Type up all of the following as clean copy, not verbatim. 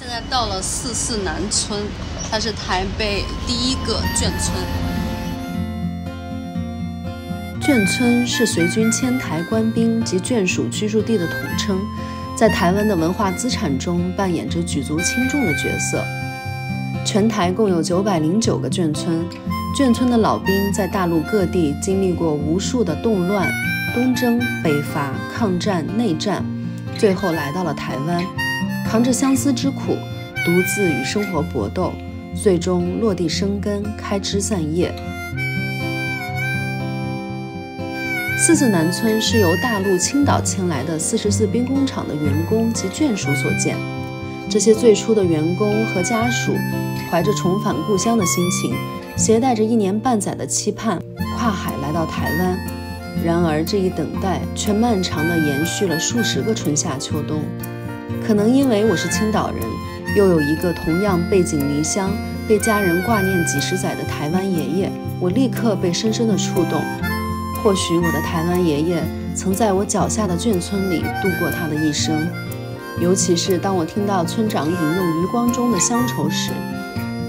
现在到了44南村，它是台北第一个眷村。眷村是随军迁台官兵及眷属居住地的统称，在台湾的文化资产中扮演着举足轻重的角色。全台共有909个眷村，眷村的老兵在大陆各地经历过无数的动乱、东征、北伐、抗战、内战，最后来到了台湾，扛着相思之苦，独自与生活搏斗，最终落地生根，开枝散叶。44南村是由大陆青岛迁来的44兵工厂的员工及眷属所建。这些最初的员工和家属怀着重返故乡的心情，携带着1年半载的期盼，跨海来到台湾。然而这一等待却漫长地延续了数十个春夏秋冬。可能因为我是青岛人，又有一个同样背井离乡、被家人挂念几十载的台湾爷爷，我立刻被深深地触动。或许我的台湾爷爷曾在我脚下的眷村里度过他的一生，尤其是当我听到村长引用余光中的乡愁时，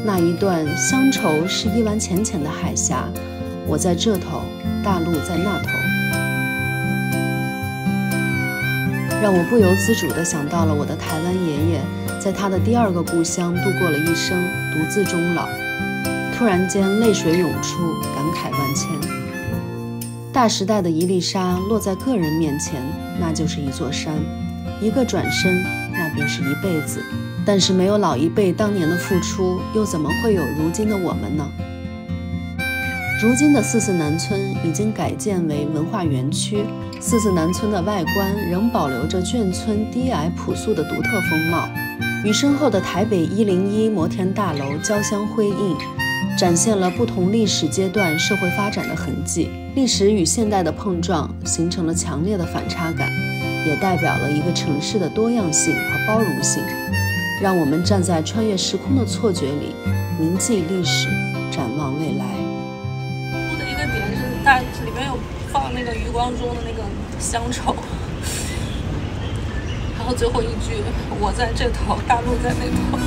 那一段乡愁是一湾浅浅的海峡，我在这头，大陆在那头，让我不由自主地想到了我的台湾爷爷在他的第2个故乡度过了一生，独自终老。突然间泪水涌出，感慨万千。大时代的一粒沙落在个人面前，那就是一座山，一个转身，那便是一辈子。但是没有老一辈当年的付出，又怎么会有如今的我们呢？如今的44南村已经改建为文化园区，44南村的外观仍保留着眷村低矮朴素的独特风貌，与身后的台北101摩天大楼交相辉映，展现了不同历史阶段社会发展的痕迹。历史与现代的碰撞形成了强烈的反差感，也代表了一个城市的多样性和包容性，让我们站在穿越时空的错觉里，铭记历史，展望未来。哭的一个点是它里面有放那个余光中的那个乡愁，然后最后一句我在这头，大陆在那头。